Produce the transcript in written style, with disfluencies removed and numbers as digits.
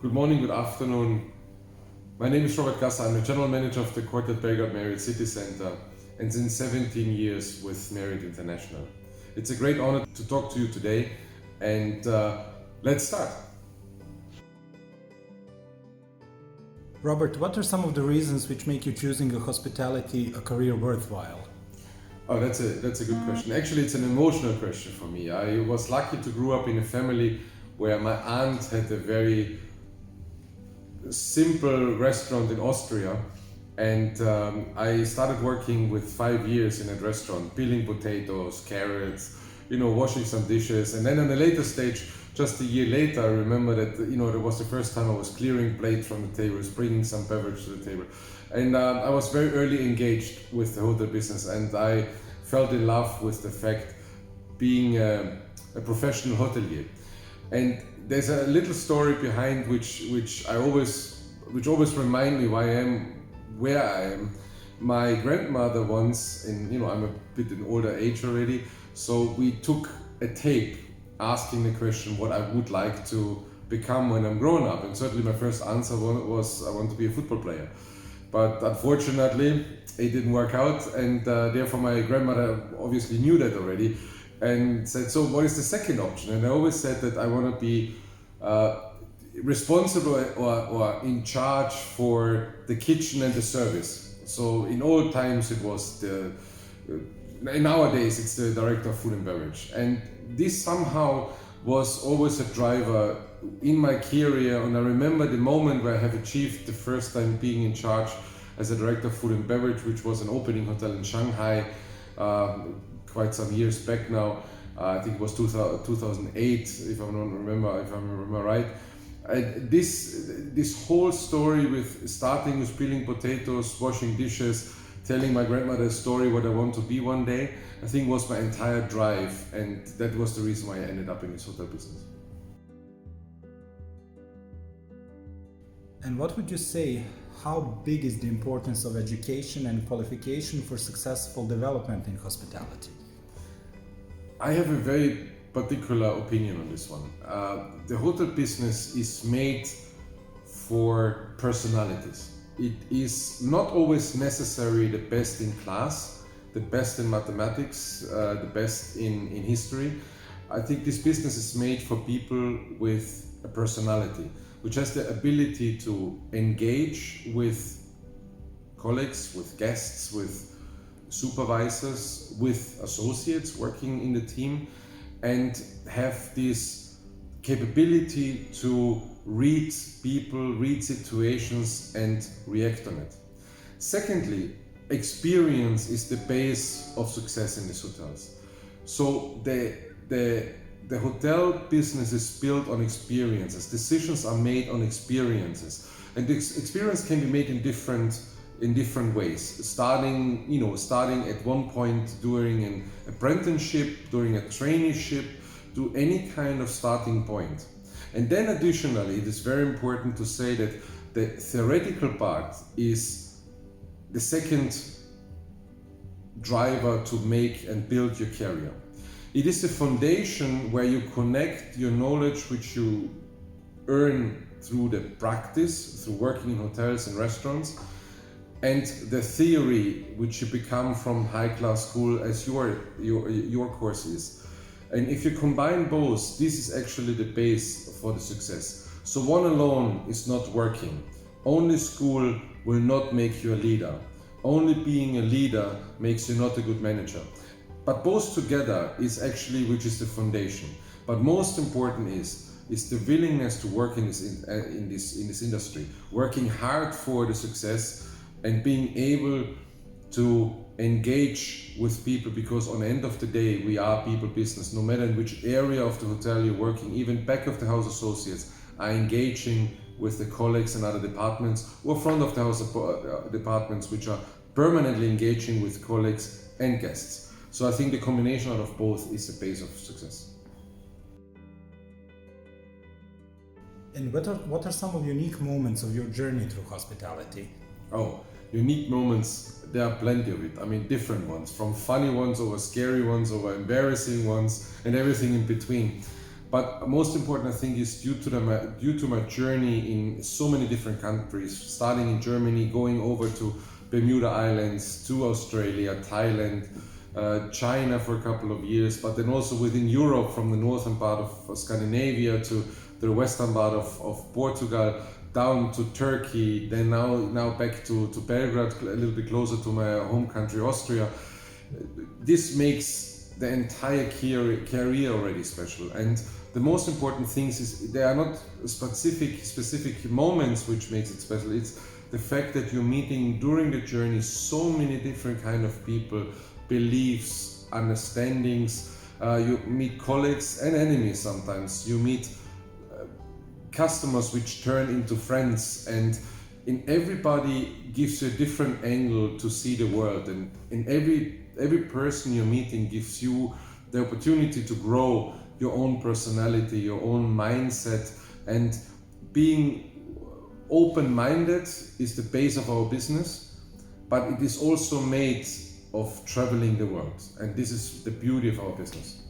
Good morning, good afternoon. My name is Robert Gasser. I'm the General Manager of the Courtyard Belgrade Marriott City Center and since 17 years with Marriott International. It's a great honor to talk to you today and let's start. Robert, what are some of the reasons which make you choosing a hospitality a career worthwhile? Oh, that's a good question. Actually, it's an emotional question for me. I was lucky to grow up in a family where my aunt had a very simple restaurant in Austria, and I started working with 5 years in that restaurant, peeling potatoes, carrots, washing some dishes, and then on a later stage, just a year later, I remember that that was the first time I was clearing plates from the tables, bringing some beverage to the table, and I was very early engaged with the hotel business, and I fell in love with the fact being a professional hotelier. And there's a little story behind which always remind me why I am where I am. My grandmother once, and I'm a bit in older age already, so we took a tape asking the question what I would like to become when I'm grown up, and certainly my first answer was I want to be a football player. But unfortunately it didn't work out, and therefore my grandmother obviously knew that already and said, so what is the second option? And I always said that I want to be responsible or in charge for the kitchen and the service. So in old times it was nowadays it's the director of food and beverage. And this somehow was always a driver in my career, and I remember the moment where I have achieved the first time being in charge as a director of food and beverage, which was an opening hotel in Shanghai quite some years back now. I think it was 2008, if I remember right. This whole story with starting with peeling potatoes, washing dishes, telling my grandmother a story what I want to be one day, I think was my entire drive, and that was the reason why I ended up in this hotel business. And what would you say, how big is the importance of education and qualification for successful development in hospitality? I have a very particular opinion on this one. The hotel business is made for personalities. It is not always necessary the best in class, the best in mathematics, the best in history. I think this business is made for people with a personality, which has the ability to engage with colleagues, with guests, with supervisors, with associates working in the team, and have this capability to read people, read situations, and react on it. Secondly, experience is the base of success in these hotels. So the hotel business is built on experiences. Decisions are made on experiences, and this experience can be made in different ways. Starting at one point during an apprenticeship, during a traineeship, to any kind of starting point. And then additionally, it is very important to say that the theoretical part is the second driver to make and build your career. It is the foundation where you connect your knowledge which you earn through the practice, through working in hotels and restaurants, and the theory which you become from high-class school as your course is. And if you combine both, this is actually the base for the success. So one alone is not working. Only school will not make you a leader. Only being a leader makes you not a good manager. But both together is actually which is the foundation. But most important is the willingness to work in this industry, working hard for the success and being able to engage with people, because on the end of the day we are people business. No matter in which area of the hotel you're working, even back of the house associates are engaging with the colleagues and other departments, or front of the house departments which are permanently engaging with colleagues and guests. So I think the combination out of both is the base of success. And what are some of unique moments of your journey through hospitality? Oh, unique moments, there are plenty of it. I mean, different ones, from funny ones over scary ones over embarrassing ones and everything in between. But most important, I think, is due to my journey in so many different countries, starting in Germany, going over to Bermuda Islands, to Australia, Thailand, China for a couple of years, but then also within Europe, from the northern part of Scandinavia to the western part of Portugal, down to Turkey, then now back to Belgrade, a little bit closer to my home country, Austria. This makes the entire career already special. And the most important things is there are not specific moments which makes it special. It's the fact that you're meeting during the journey so many different kind of people, beliefs, understandings. You meet colleagues and enemies sometimes. You meet customers which turn into friends, and everybody gives you a different angle to see the world, and in every person you're meeting gives you the opportunity to grow your own personality, your own mindset. And being open-minded is the base of our business, but it is also made of traveling the world, and this is the beauty of our business.